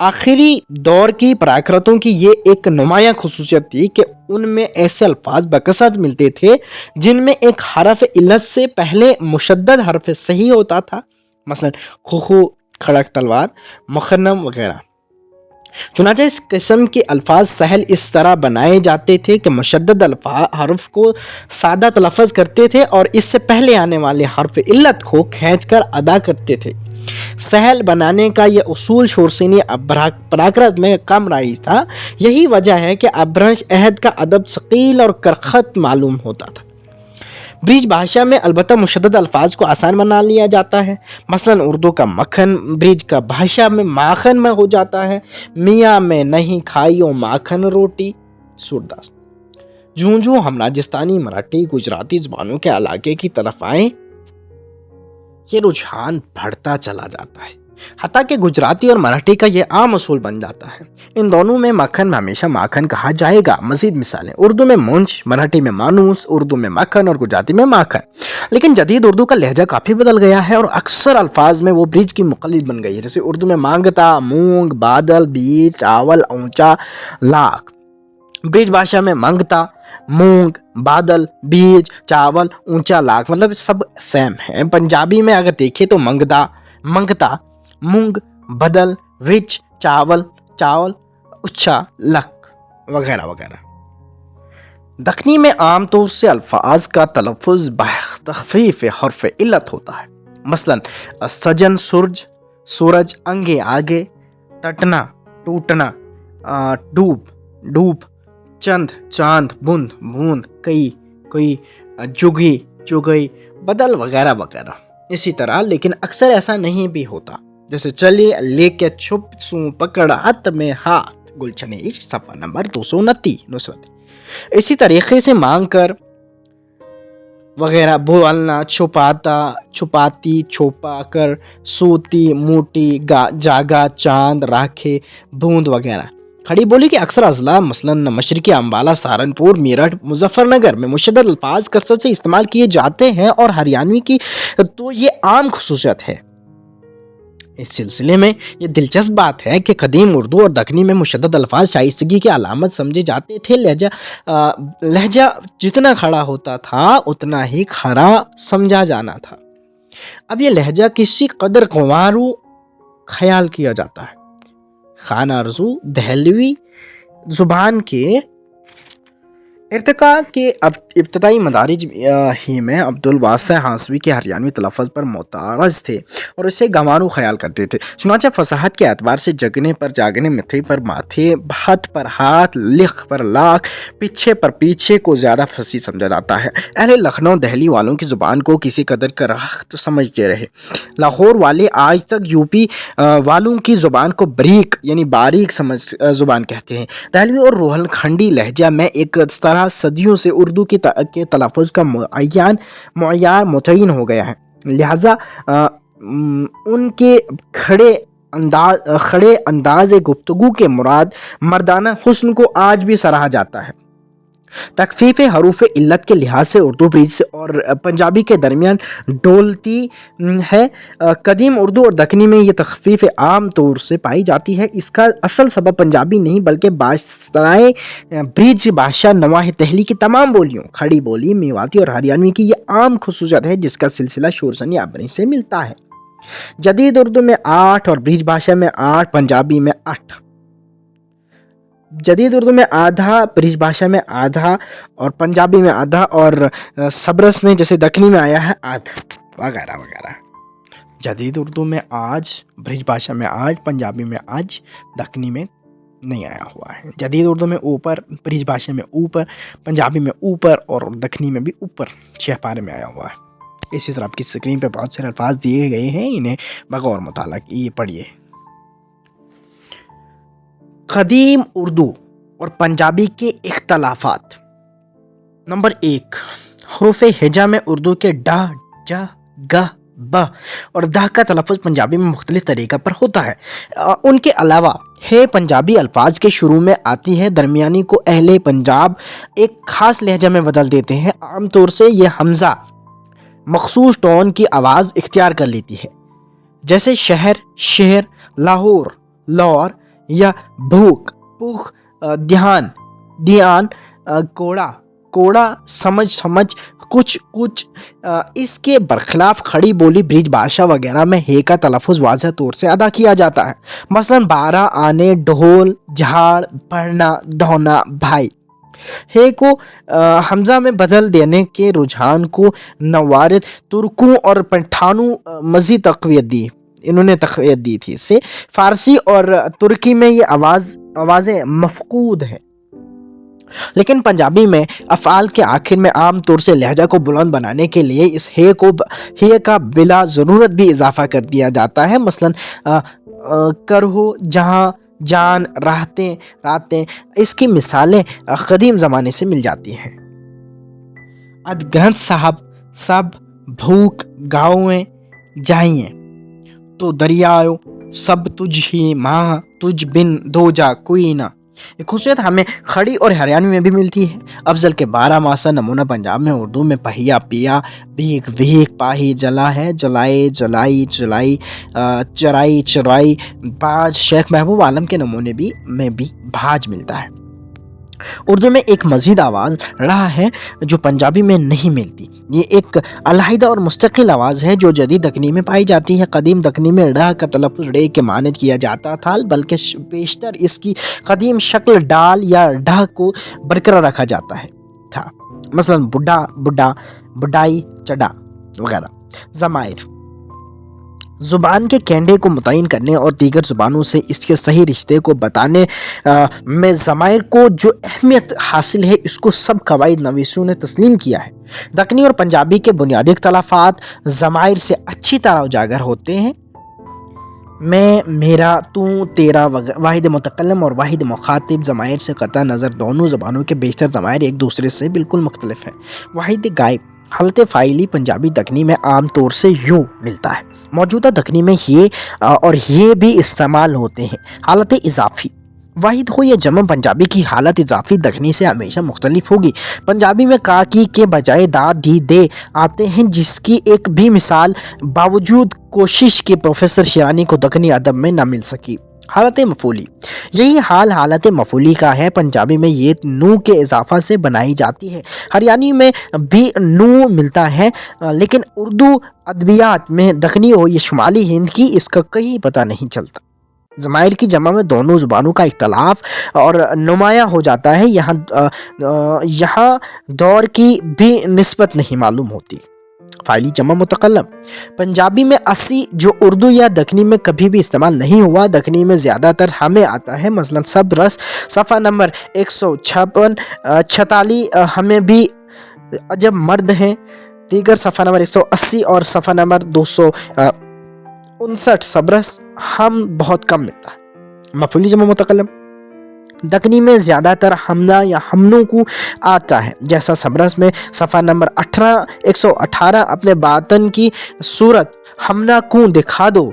آخری دور کی پراکرتوں کی یہ ایک نمایاں خصوصیت تھی کہ ان میں ایسے الفاظ بکثرت ملتے تھے جن میں ایک حرف علت سے پہلے مشدد حرف صحیح ہوتا تھا، مثلا کھوکھو، کھڑک تلوار، مخنم وغیرہ۔ چنانچہ اس قسم کے الفاظ سہل اس طرح بنائے جاتے تھے کہ مشدد حرف کو سادہ تلفظ کرتے تھے اور اس سے پہلے آنے والے حرف علت کو کھینچ کر ادا کرتے تھے۔ سہل بنانے کا یہ اصول شورسینی پراکرت میں کم رائج تھا۔ یہی وجہ ہے کہ اپبھرنش عہد کا ادب ثقیل اور کرخت معلوم ہوتا تھا۔ برج بھاشا میں البتہ مشدد الفاظ کو آسان بنا لیا جاتا ہے۔ مثلا اردو کا مکھن برج کا بھاشا میں ماخن میں ہو جاتا ہے۔ میاں میں نہیں کھائیو ماکھن روٹی، سورداس۔ جوں ہم راجستھانی، مراٹھی، گجراتی زبانوں کے علاقے کی طرف آئیں، یہ رجحان بڑھتا چلا جاتا ہے، حتیٰ کہ گجراتی اور مراٹھی کا یہ عام اصول بن جاتا ہے۔ ان دونوں میں مکھن میں ہمیشہ ماکھن کہا جائے گا۔ مزید مثالیں: اردو میں مونچھ، مراٹھی میں مانوس، اردو میں مکھن اور گجراتی میں ماکھن۔ لیکن جدید اردو کا لہجہ کافی بدل گیا ہے اور اکثر الفاظ میں وہ برج کی مقلد بن گئی ہے، جیسے اردو میں مانگتا، مونگ، بادل، بیج، چاول، اونچا، لاکھ۔ برج بھاشا میں منگتا، مونگ، بادل، بیج، چاول، اونچا، لاکھ مطلب سب سیم ہیں۔ پنجابی میں اگر دیکھیں تو منگتا، مونگ، بدل، وچ، چاول، اچھا، لک وغیرہ وغیرہ۔ دکنی میں عام طور سے الفاظ کا تلفظ بتخفیف حرف علت ہوتا ہے۔ مثلا سجن، سورج، انگے، آگے، ٹٹنا، ٹوٹنا، ڈوب، چند، چاند، بوند، کوئی، جگئی، بدل وغیرہ وغیرہ۔ اسی طرح لیکن اکثر ایسا نہیں بھی ہوتا، جیسے چلی، لے کے، چھپ، سوں، پکڑ، ہاتھ میں ہاتھ، گلشن عشق، صفحہ نمبر 229، نصرت۔ इसी तरीके से मांग कर वगैरह बोलना, छुपाता, छुपाती, छुपा कर, सोती, मोटी, जागा, चांद, राखे, बूंद वगैरह। खड़ी बोली के अक्सर अजला मसलन मशरक़ी अम्बाला, सहारनपुर, मेरठ, मुजफ्फरनगर में मुशद्दद अल्फाज कसरत से इस्तेमाल किए जाते हैं और हरियाणवी की तो ये आम खुसूसियत है। इस सिलसिले में ये दिलचस्प बात है कि कदीम उर्दू और दक्कनी में मुशद्दद अल्फाज शाइस्तगी की अलामत समझे जाते थे। लहजा जितना खड़ा होता था उतना ही खरा समझा जाना था। अब ये लहजा किसी कदर गंवारू ख्याल किया जाता है। खान आरजू दहलवी ज़ुबान के इर्तिका के अब इब्तदाई मदारिज ही में अब्दुल वासी हांसवी के हरियाणवी तलफ़्फ़ुज़ पर मोतारज़ थे और इसे गंवारू ख्याल करते थे। चुनांचे फ़साहत के एतबार से जगने पर जागने, मथे पर माथे, हाथ पर हाथ, लिख पर लाख, पीछे पर पीछे को ज़्यादा फसी समझा जाता है। अहले लखनऊ दहली वालों की ज़ुबान को किसी कदर कराख्त समझते रहे। लाहौर वाले आज तक यूपी वालों की ज़ुबान को बरीक यानी बारीक समझ ज़ुबान कहते हैं। दहलवी और रोहलखंडी लहजा में एक तरह सदियों से उर्दू के तलफ़्फ़ुज़ का मुयार मुतय्यन हो गया है। लिहाजा उनके खड़े अंदाज़ गुफ्तगू के मुराद मर्दाना हुस्न को आज भी सराहा जाता है। तख़फ़ीफ़ हरूफ़ इल्लत के लिहाज से उर्दू ब्रिज और पंजाबी के दरमियान डोलती है। कदीम उर्दू और दक्कनी में ये तख़फ़ीफ़ आम तौर से पाई जाती है। इसका असल सबब पंजाबी नहीं बल्कि बासराए ब्रिज भाषा नवाह दहली की तमाम बोलियों, खड़ी बोली, मेवाती और हरियाणवी की ये आम खुसूसियत है जिसका सिलसिला शोरसनी आबनी से मिलता है। जदीद उर्दू में 8 और ब्रिज भाषा में 8, पंजाबी में 8। जदीद उर्दू में आधा, ब्रिज भाषा में आधा और पंजाबी में आधा और सबरस में जैसे दक्कनी में आया है आधा वगैरह वगैरह। जदीद उर्दू में आज, ब्रिज भाषा में आज, पंजाबी में आज, दक्कनी में नहीं आया हुआ है। जदीद उर्दू में ऊपर, ब्रिज भाषा में ऊपर, पंजाबी में ऊपर और दक्कनी में भी ऊपर 6 पारे में आया हुआ है। इसी तरह आपकी स्क्रीन पे बहुत सारे अल्फाज दिए गए हैं, इन्हें बगौर मुताला ये पढ़िए। कदीम उर्दू और पंजाबी के इख्तलाफात। नंबर 1, हरूफ हिजा में उर्दू के ड, ज, ग, ब और द का तलफ़्फ़ुज़ पंजाबी में मुख्तलिफ तरीक़ा पर होता है। उनके अलावा है पंजाबी अल्फाज के शुरू में आती है, दरमियानी को अहले पंजाब एक ख़ास लहजा में बदल देते हैं। आम तौर से ये हमज़ा मखसूस टोन की आवाज़ इख्तियार कर लेती है, जैसे शहर, शहर, लाहौर, लौर या भूख, पुख, ध्यान, ध्यान, कोड़ा, कोड़ा, समझ, समझ, कुछ, कुछ। इसके बरखिलाफ खड़ी बोली, ब्रिज भाषा वगैरह में हे का तलफ़्फ़ुज़ वाज़ह तौर से अदा किया जाता है। मसलन बारह आने, ढोल, झाड़, पढ़ना, ढोना, भाई। हे को हमज़ा में बदल देने के रुझान को नवारिद, तुर्कों और पठानों मज़ीद तक़वियत दी, इन्होंने तक़वियत दी थी। इससे फ़ारसी और तुर्की में ये आवाज़ें मफ़कूद हैं। लेकिन पंजाबी में अफ़आल के आखिर में आम तौर से लहजा को बुलंद बनाने के लिए इस हे का बिला ज़रूरत भी इजाफ़ा कर दिया जाता है। मसलन करहो, जहाँ, जान, राहतें, रातें। इसकी मिसालें क़दीम ज़माने से मिल जाती हैं। अद ग्रंथ साहब, सब, भूख, गाँवें, जाइए तो दरियाओ, सब तुझ ही माँ, तुझ बिन दो जा कोई ना। ये खुशियत हमें खड़ी और हरियाणवी में भी मिलती है। अफजल के 12 मासा नमूना पंजाब में, उर्दू में पहिया, पिया, भीख, भीख, पाही, जला है, जलाए, जलाई, जलाई, चराई, चराई, बाज। शेख महबूब आलम के नमूने में भी भाज मिलता है। उर्दू में एक मज़ीद आवाज़ रहा है जो पंजाबी में नहीं मिलती। ये एक अलहदा और मुस्तकिल आवाज़ है जो जदीद दक्कनी में पाई जाती है। कदीम दक्कनी में ड़ का तलफ़्फ़ुज़ ड़े के मानद किया जाता था, बल्कि बेशतर इसकी कदीम शक्ल डाल या ढ को बरकरार रखा जाता है था। मसलन बुढ़ा, बुढ़ा, बुढ़ाई, चढ़ा वगैरह। ज़माइर ज़ुबान के कैंडे को मुतय्यन करने और दीगर ज़ुबानों से इसके सही रिश्ते को बताने में ज़माइर को जो अहमियत हासिल है, इसको सब कवायद नवीसों ने तस्लीम किया है। दक्कनी और पंजाबी के बुनियादी इख्तलाफात ज़माइर से अच्छी तरह उजागर होते हैं। میں، میرا، تو، تیرا واحد متکلم اور واحد مخاطب ضمائر سے قطع نظر دونوں زبانوں کے بیشتر ضمائر ایک دوسرے سے بالکل مختلف ہیں۔ واحد غائب حالت فاعلی پنجابی دکنی میں عام طور سے یوں ملتا ہے۔ موجودہ دکنی میں یہ اور یہ بھی استعمال ہوتے ہیں۔ حالت اضافی واحد ہو یا جمع پنجابی کی حالت اضافی دکنی سے ہمیشہ مختلف ہوگی۔ پنجابی میں کا کی کے بجائے دا دی دے آتے ہیں، جس کی ایک بھی مثال باوجود کوشش کے پروفیسر شیرانی کو دکنی ادب میں نہ مل سکی۔ حالت مفعولی یہی حال حالت مفعولی کا ہے۔ پنجابی میں یہ نو کے اضافہ سے بنائی جاتی ہے۔ ہریانوی میں بھی نو ملتا ہے، لیکن اردو ادبیات میں دکنی ہو یا شمالی ہند کی اس کا کہیں پتہ نہیں چلتا۔ ضمائر کی جمع میں دونوں زبانوں کا اختلاف اور نمایاں ہو جاتا ہے۔ یہاں دور کی بھی نسبت نہیں معلوم ہوتی۔ فاعلی جمع متکلم پنجابی میں اسی جو اردو یا دکنی میں کبھی بھی استعمال نہیں ہوا۔ دکنی میں زیادہ تر ہمیں آتا ہے، مثلا سب رس صفحہ نمبر 146 ہمیں بھی عجب مرد ہیں، دیگر صفحہ نمبر 180 اور صفحہ نمبر 259 سبرس ہم بہت کم ملتا ہے۔ مفعولی جمع متکلم دکنی میں زیادہ تر ہمنا یا ہمنوں کو آتا ہے، جیسا سبرس میں صفحہ نمبر 118 اپنے باطن کی صورت ہمنا کو دکھا دو،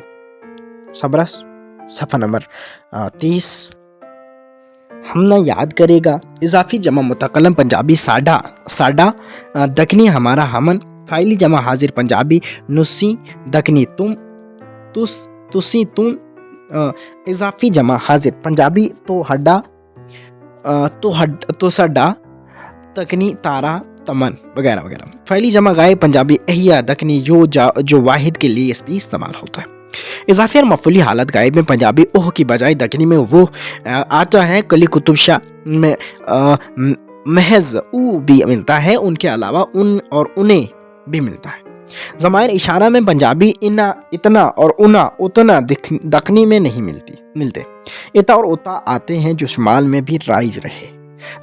سبرس صفحہ نمبر 30 ہمنا یاد کرے گا۔ اضافی جمع متکلم پنجابی ساڈا دکنی ہمارا ہمن۔ فاعلی جمع حاضر پنجابی نسی دکنی تم تسی تم۔ اضافی جمع حاضر پنجابی تو ہڈا تو سڈا دکنی تارا تمن وغیرہ وغیرہ۔ فعلی جمع غائب پنجابی احیا دکنی جو واحد کے لیے اس بھی استعمال ہوتا ہے۔ اضافی اور مفعولی حالت غائب میں پنجابی اوہ کی بجائے دکنی میں وہ آتا ہے۔ کلی کتب شاہ میں محض او بھی ملتا ہے، ان کے علاوہ ان اور انہیں بھی ملتا ہے۔ ضمائر اشارہ میں پنجابی انا اتنا اور انا اتنا دکنی میں نہیں ملتے۔ اتا اور اتا آتے ہیں جو شمال میں بھی رائج رہے۔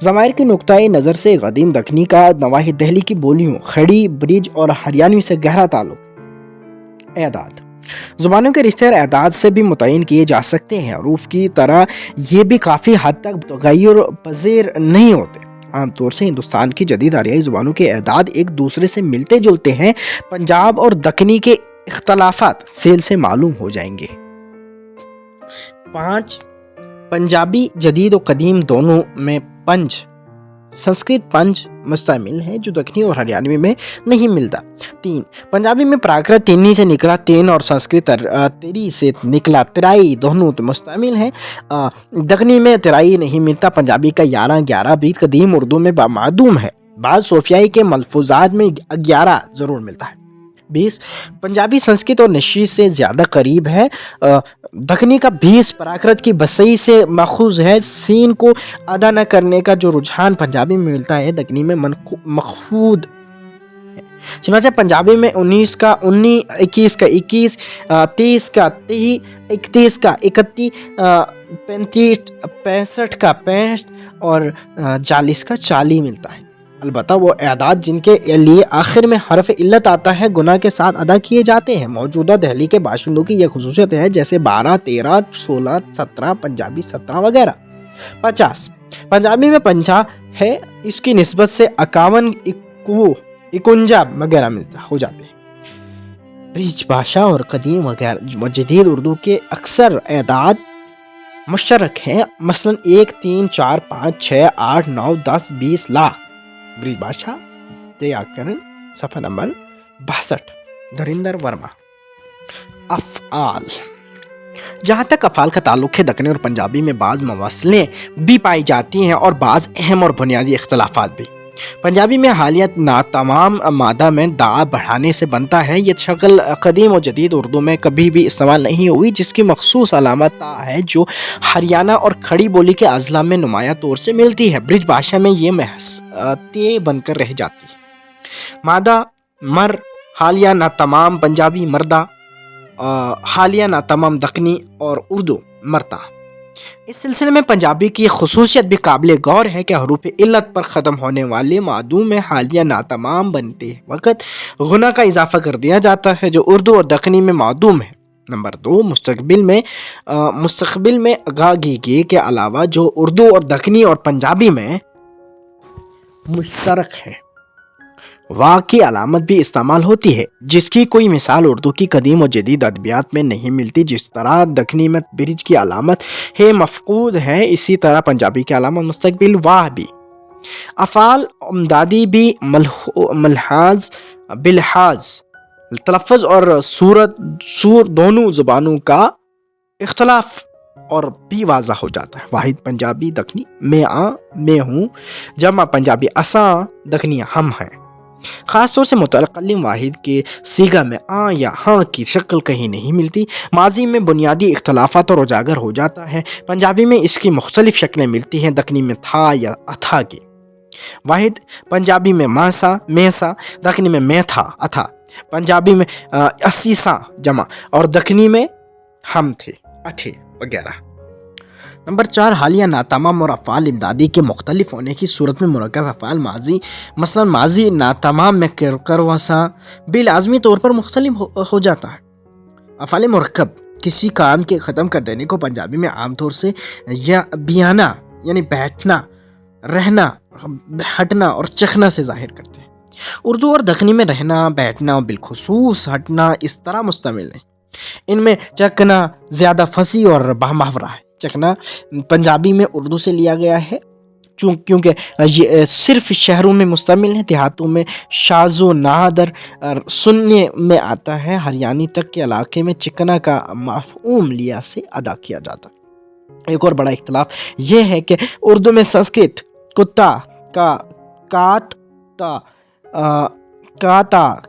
ضمائر کے نقطۂ نظر سے قدیم دکنی کا نواحی دہلی کی بولیوں کھڑی، برج اور ہریانوی سے گہرا تعلق۔ اعداد زبانوں کے رشتے اور اعداد سے بھی متعین کیے جا سکتے ہیں۔ حروف کی طرح یہ بھی کافی حد تک تغیر پذیر نہیں ہوتے۔ عام طور سے ہندوستان کی جدید آریائی زبانوں کے اعداد ایک دوسرے سے ملتے جلتے ہیں۔ پنجاب اور دکنی کے اختلافات سیل سے معلوم ہو جائیں گے۔ 5 پنجابی جدید و قدیم دونوں میں پنج سنسکرت پنج مستعمل ہے جو دکنی اور ہریانوی میں نہیں ملتا۔ 3 پنجابی میں پراکرت تینی سے نکلا تین اور سنسکرت تری سے نکلا ترائی دونوں مستعمل ہیں۔ دکنی میں ترائی نہیں ملتا۔ پنجابی کا 11 بھی قدیم اردو میں معدوم ہے۔ بعض صوفیائی کے ملفوظات میں 11 ضرور ملتا ہے۔ 20 پنجابی سنسکرت اور نشی سے زیادہ قریب ہے۔ دکنی کا 20 پراکرت کی بسئی سے ماخوذ ہے۔ سین کو ادا نہ کرنے کا جو رجحان پنجابی میں ملتا ہے دکنی میں مخفوض ہے۔ چنانچہ پنجابی میں 19 کا 19، 21 کا 21، 30 کا 30، 31 کا 31، 35 65 کا 65 اور 40 کا 40 ملتا ہے۔ البتہ وہ اعداد جن کے لیے آخر میں حرف علت آتا ہے گنا کے ساتھ ادا کیے جاتے ہیں۔ موجودہ دہلی کے باشندوں کی یہ خصوصیت ہے، جیسے 12، 13، 16، 17 پنجابی 17 وغیرہ۔ 50 پنجابی میں 50 ہے، اس کی نسبت سے 51، 51 وغیرہ ملتا ہو جاتے ہیں۔ برج بھاشا اور قدیم وغیرہ جدید اردو کے اکثر اعداد مشترک ہیں، مثلا 1، 3، 4، 5، 6، 8، 9، 10، 20 لاکھ۔ برج بھاشا دیاکرن صفحہ نمبر 62۔ دھریندر ورما۔ افعال جہاں تک افعال کا تعلق ہے دکنی اور پنجابی میں بعض مواصلیں بھی پائی جاتی ہیں اور بعض اہم اور بنیادی اختلافات بھی۔ پنجابی میں حالیہ ناتمام مادہ میں دا بڑھانے سے بنتا ہے۔ یہ شکل قدیم و جدید اردو میں کبھی بھی استعمال نہیں ہوئی، جس کی مخصوص علامت تا ہے جو ہریانہ اور کھڑی بولی کے اضلاع میں نمایاں طور سے ملتی ہے۔ برج بھاشا میں یہ محض تے بن کر رہ جاتی ہے۔ مادہ مر حالیہ ناتمام پنجابی مردہ، حالیہ ناتمام دکنی اور اردو مرتا۔ اس سلسلے میں پنجابی کی خصوصیت بھی قابل غور ہے کہ حروف علت پر ختم ہونے والے معدوم میں حالیہ ناتمام بنتے وقت غنہ کا اضافہ کر دیا جاتا ہے جو اردو اور دکنی میں معدوم ہے۔ نمبر 2، مستقبل میں گاگیگی کے علاوہ جو اردو اور دکنی اور پنجابی میں مشترک ہے واو کی علامت بھی استعمال ہوتی ہے، جس کی کوئی مثال اردو کی قدیم و جدید ادبیات میں نہیں ملتی۔ جس طرح دکنی میں برج کی علامت ہے مفقود ہے، اسی طرح پنجابی کی علامت مستقبل واو بھی۔ افعال امدادی بھی بلحاظ تلفظ اور سور دونوں زبانوں کا اختلاف اور بھی واضح ہو جاتا ہے۔ واحد پنجابی دکنی میں ہوں، جمع پنجابی اساں دکنی ہم ہیں۔ خاص طور سے متکلم واحد کے صیغہ میں یا ہاں کی شکل کہیں نہیں ملتی۔ ماضی میں بنیادی اختلافات اور اجاگر ہو جاتا ہے۔ پنجابی میں اس کی مختلف شکلیں ملتی ہیں، دکنی میں تھا یا اتھا کی۔ واحد پنجابی میں میسا، دکنی میں میں تھا اتھا، پنجابی میں اسیسا جمع اور دکنی میں ہم تھے اٹھے وغیرہ۔ نمبر 4، حالیہ ناتمام اور افعال امدادی کے مختلف ہونے کی صورت میں مرکب افعال ماضی، مثلا ماضی ناتمام میں کروسا بالعزمی طور پر مختلف ہو جاتا ہے۔ افعال مرکب کسی کام کے ختم کر دینے کو پنجابی میں عام طور سے یا بیانا یعنی بیٹھنا، رہنا، ہٹنا اور چکھنا سے ظاہر کرتے ہیں۔ اردو اور دکنی میں رہنا، بیٹھنا اور بالخصوص ہٹنا اس طرح مستعمل ہیں۔ ان میں چکنا زیادہ فصیح اور محاورہ ہے۔ چکنا پنجابی میں اردو سے لیا گیا ہے کیونکہ یہ صرف شہروں میں مستعمل ہے، دیہاتوں میں شاذ و نادر سننے میں آتا ہے۔ ہریانہ تک کے علاقے میں چکنا کا مفہوم لیا سے ادا کیا جاتا ہے۔ ایک اور بڑا اختلاف یہ ہے کہ اردو میں سنسکرت کتا کا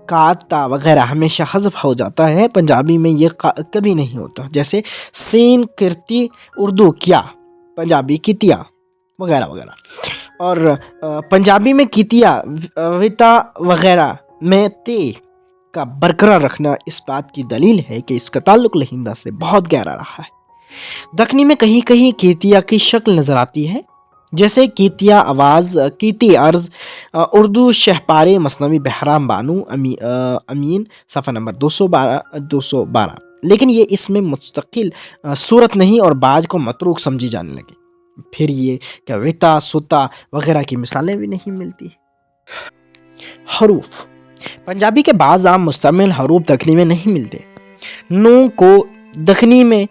کاتا وغیرہ ہمیشہ حذف ہو جاتا ہے، پنجابی میں یہ کبھی نہیں ہوتا، جیسے سین کرتی اردو کیا، پنجابی کتیا وغیرہ وغیرہ۔ اور پنجابی میں کتیا وتا وغیرہ میں تے کا برقرار رکھنا اس بات کی دلیل ہے کہ اس کا تعلق لہندہ سے بہت گہرا رہا ہے۔ دکنی میں کہیں کہیں کیتیا کی شکل نظر آتی ہے، جیسے کیتیا آواز، کیتی عرض۔ اردو شہپارے مثنوی بہرام بانو امین صفحہ نمبر 212، لیکن یہ اس میں مستقل صورت نہیں اور بعض کو متروک سمجھی جانے لگی۔ پھر یہ کہ وتا، ستا وغیرہ کی مثالیں بھی نہیں ملتی۔ حروف پنجابی کے بعض عام مستعمل حروف دکنی میں نہیں ملتے۔ نو کو دکنی میں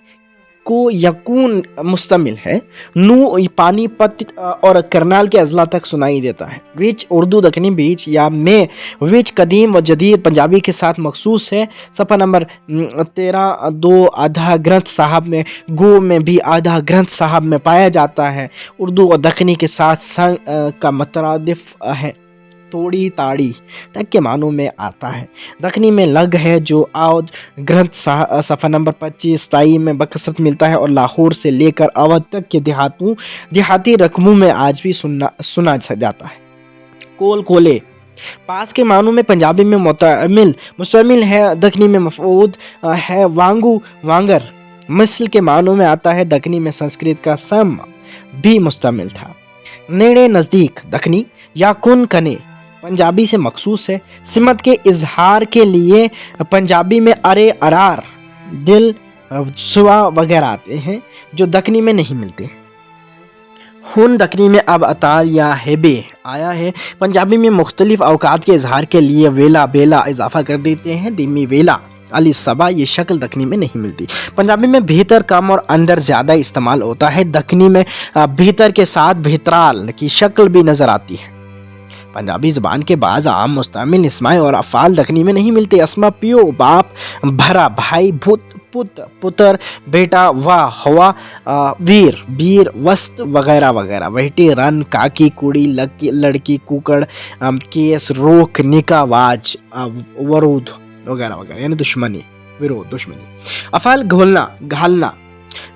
کو یکون مستعمل ہے، نو پانی پت اور کرنال کے اضلاع تک سنائی دیتا ہے۔ وچ اردو دکنی بیچ یا میں، وچ قدیم و جدید پنجابی کے ساتھ مخصوص ہے۔ صفحہ نمبر 13 2 آدھا گرنتھ صاحب میں، گو میں بھی آدھا گرنتھ صاحب میں پایا جاتا ہے۔ اردو اور دکنی کے ساتھ سنگ کا مترادف ہے، توڑی تاڑی تک کے معنوں میں آتا ہے۔ دکنی میں لگ ہے جو اودھ گرنتھ صفحہ نمبر 25 27 میں بکثرت ملتا ہے اور لاہور سے لے کر اودھ تک کے دیہاتی رقموں میں آج بھی سنا جاتا ہے۔ کول کولے پاس کے معنوں میں پنجابی میں مستعمل ہے، دکنی میں مفعول ہے۔ وانگو وانگر مثل کے معنوں میں آتا ہے، دکنی میں سنسکرت کا سم بھی مستعمل تھا۔ نیڑے نزدیک دکنی یا کن کنے پنجابی سے مخصوص ہے۔ سمت کے اظہار کے لیے پنجابی میں ارے، ارار، دل، سوا وغیرہ آتے ہیں جو دکنی میں نہیں ملتے۔ ہن دکنی میں اب اتار یا ہیبے آیا ہے، پنجابی میں مختلف اوقات کے اظہار کے لیے ویلا بیلا اضافہ کر دیتے ہیں۔ دیمی ویلا علی صبا یہ شکل دکنی میں نہیں ملتی۔ پنجابی میں بہتر کم اور اندر زیادہ استعمال ہوتا ہے، دکنی میں بہتر کے ساتھ بہترال کی شکل بھی نظر آتی ہے۔ پنجابی زبان کے بعض عام مستعمل اسماء اور افعال دکنی میں نہیں ملتے۔ اسما پیو، باپ، بھرا، بھائی، پت، پتر، بیٹا، واہ، ہوا، ویر، بیر، وسط وغیرہ وغیرہ۔ وہٹی، رن، کاکی، کوڑی، لڑکی، کوکڑ، کیس، روک، نکاح، واج، ورود وغیرہ وغیرہ یعنی دشمنی، ورود، دشمنی۔ افعال گھولنا، گھالنا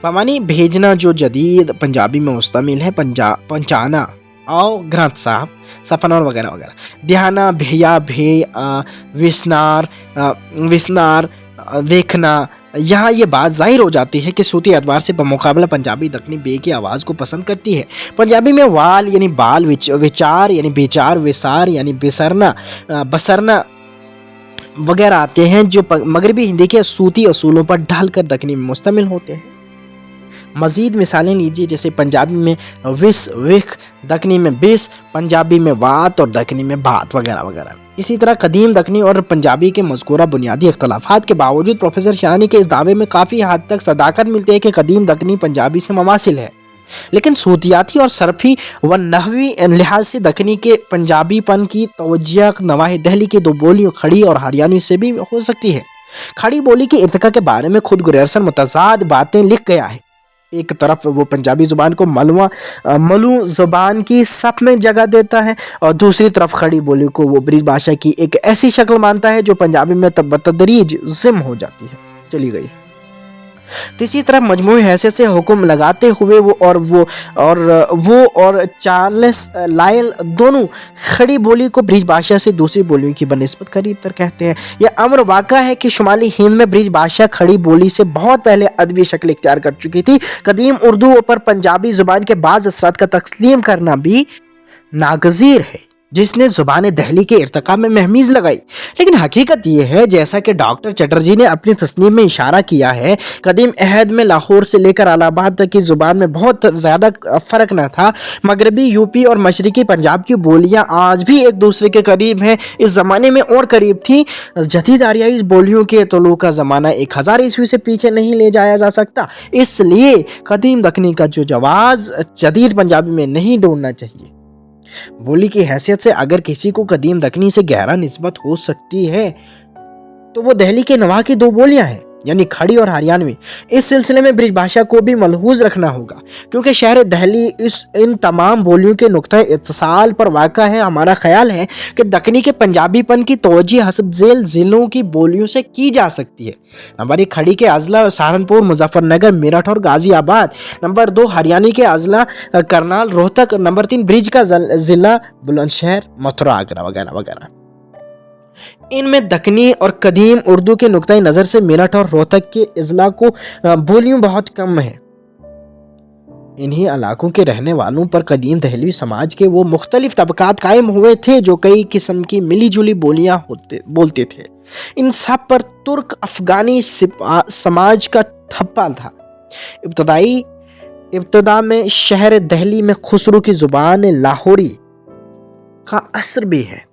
بمعنی بھیجنا جو جدید پنجابی میں مستعمل ہے، پہنچانا، آؤ گرنتھ صاحب، سفنور وغیرہ وغیرہ۔ دہانا، بھیا، بھے، وسنار، دیکھنا۔ یہاں یہ بات ظاہر ہو جاتی ہے کہ صوتی اعتبار سے بمقابلہ پنجابی دکنی بے کی آواز کو پسند کرتی ہے۔ پنجابی میں وال یعنی بال، وچار یعنی بیچار، وسار یعنی بسرنا، वगैरह आते हैं जो मगरबी हिंदी के सूती असूलों पर ढालकर दक्कनी में मुश्तमिल होते हैं। मज़ीद मिसालें लीजिए, जैसे पंजाबी में विस विख, दक्कनी में बिस, पंजाबी में वात और दक्कनी में बात वगैरह वगैरह। इसी तरह कदीम दक्कनी और पंजाबी के मज़कूरा बुनियादी इख्तलाफात के बावजूद प्रोफेसर शिरानी के इस दावे में काफ़ी हद तक सदाकत मिलती है कि कदीम दक्कनी पंजाबी से मुमासिल है, लेकिन सूतियाती और सरफी व नहवी लिहाज से दक्कनी के पंजाबीपन की तवज्जो नवाही दहली की दो बोलियों खड़ी और हरियाणवी से भी हो सकती है। खड़ी बोली के इर्तिका के बारे में खुद गुरेरसन मुतज़ाद बातें लिख गया है। एक तरफ वो पंजाबी ज़ुबान को मलू ज़ुबान की सफ में जगह देता है और दूसरी तरफ खड़ी बोली को वो ब्रिज भाषा की एक ऐसी शक्ल मानता है जो पंजाबी में बतदरीज ज़िम हो जाती है, चली गई। तीसरी तरफ मजमूई हैसियत से हुक्म लगाते हुए वो और चार्ल्स लायल दोनों खड़ी बोली को ब्रिज भाषा से दूसरी बोलियों की बनिस्बत करीब तर कहते हैं। यह अमर वाक़ा है कि शुमाली हिंद में ब्रिज भाषा खड़ी बोली से बहुत पहले अदबी शक्ल इख्तियार कर चुकी थी। कदीम उर्दू पर पंजाबी ज़ुबान के बाज़ असरात का तस्लीम करना भी नागज़ीर है, जिसने ज़ुबान दहली के इर्तिका में महमीज़ लगाई। लेकिन हकीकत यह है, जैसा कि डॉक्टर चटर्जी ने अपनी तस्नीम में इशारा किया है, कदीम अहद में लाहौर से लेकर इलाहाबाद तक की ज़ुबान में बहुत ज़्यादा फ़र्क न था। मगरबी यूपी और मशरक़ी पंजाब की बोलियाँ आज भी एक दूसरे के करीब हैं, इस ज़माने में और करीब थी। जदीद आरियाई बोलियों के तलू का ज़माना 1000 ईस्वी से पीछे नहीं ले जाया जा सकता, इसलिए कदीम दक्कनी का जो जवाज़ जदीद पंजाबी में नहीं ढूंढना चाहिए। बोली की हैसियत से अगर किसी को कदीम दक्कनी से गहरा निस्बत हो सकती है तो वो दहली के नवा की दो बोलियां हैं, यानी खड़ी और हरियाणवी। इस सिलसिले में ब्रिज भाषा को भी मलहूज रखना होगा, क्योंकि शहर दहली इन तमाम बोलियों के नुक्ता इत्तिसाल पर वाक़ा है। हमारा ख्याल है कि दक्कनी के पंजाबीपन की तवज्जो हस्ब ज़ेल ज़िलों की बोलियों से की जा सकती है। नंबर 1 खड़ी के अज़ला सहारनपुर, मुजफ्फरनगर, मेरठ और गाज़ियाबाद। नंबर 2 हरियाणवी के अज़ला करनाल, रोहतक। नंबर 3 ब्रिज का ज़िला बुलंदशहर, मथुरा, आगरा वगैरह वगैरह। इनमें दक्कनी और कदीम उर्दू के नुक्ता नज़र से मेरठ और रोहतक के अज़ला को बोलियों बहुत कम है। इन्हीं इलाकों के रहने वालों पर कदीम दहली समाज के वो मुख्तलिफ तबकात कायम हुए थे जो कई किस्म की मिली जुली बोलियां बोलते थे। इन सब पर तुर्क अफगानी समाज का ठप्पा था। इब्तदा में शहर दहली में खुसरू की ज़ुबान लाहौरी का असर भी है।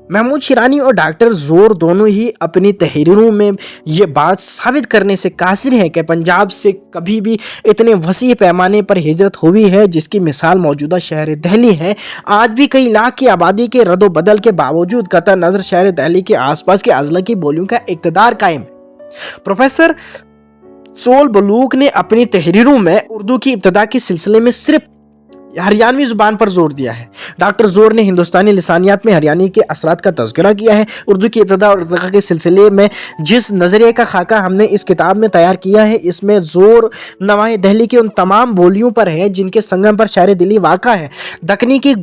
महमूद शिरानी और डॉक्टर ज़ोर दोनों ही अपनी तहरीरों में ये बात साबित करने से कासिर हैं कि पंजाब से कभी भी इतने वसी पैमाने पर हिजरत हुई है जिसकी मिसाल मौजूदा शहर दहली है। आज भी कई लाख की आबादी के रद्द बदल के बावजूद कतई नज़र शहर दहली के आसपास के अज़ला की बोलियों का इक़्तिदार कायम है। प्रोफेसर सोल बलूक ने अपनी तहरीरों में उर्दू की इब्तदा के सिलसिले में सिर्फ हरियाणवी ज़ुबान पर जोर दिया है। डॉक्टर ज़ोर ने हिंदुस्तानी लिसानियात में हरियाणवी के असरात का तज़किरा किया है। उर्दू की इब्तदा और इर्तिका के सिलसिले में जिस नज़रिए का खाका हमने इस किताब में तैयार किया है, इसमें ज़ोर नवाए दहली की उन तमाम बोलियों पर है जिनके संगम पर शहर दिल्ली वाक़ा है। दक्कनी की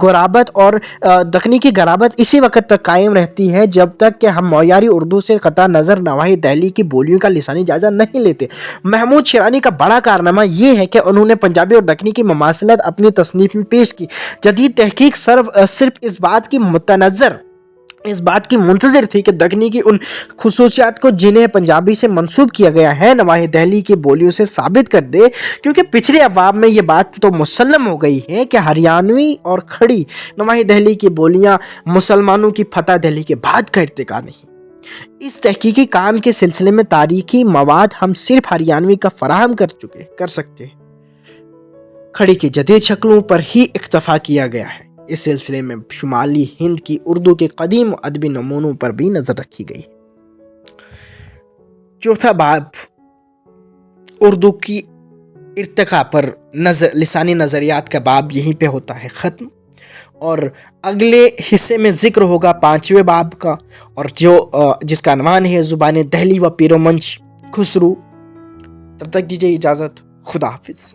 गराबत इसी वक्त तक कायम रहती है जब तक कि हम मौयारी उर्दू से कता नज़र नवाए दहली की बोलियों का लिसानी जायज़ा नहीं लेते। महमूद शिरानी का बड़ा कारनामा यह है कि उन्होंने पंजाबी और दक्कनी की ममासलत अपनी तस्नीफ में पेश की। जदीद तहकीक सिर्फ इस बात की मुंतज़िर थी कि दक्कनी की उन खुसूसियात को जिन्हें पंजाबी से मंसूब किया गया है नवाए दहली की बोलियों से साबित कर दे, क्योंकि पिछले अवाब में ये बात तो मुसल्लम हो गई है कि हरियाणवी और खड़ी नवाए दहली की बोलियां मुसलमानों की फतह दहली के बाद का इर्तिका नहीं। इस तहकीकी काम के सिलसिले में तारीखी मवाद हम सिर्फ हरियाणवी का फराहम कर सकते हैं। खड़ी की जदीद शक्लों पर ही इक्तफा किया गया है। इस सिलसिले में शुमाली हिंद की उर्दू के कदीम अदबी नमूनों पर भी नजर रखी गई। चौथा बाब उर्दू की इर्तिका पर लिसानी नज़रियात का बाब यहीं पे होता है ख़त्म, और अगले हिस्से में ज़िक्र होगा 5वें बाब का, और जिसका अनवान है ज़ुबान दहली व पीरोमंच खुसरू। तब तक दीजिए इजाज़त, खुदा हाफिज़।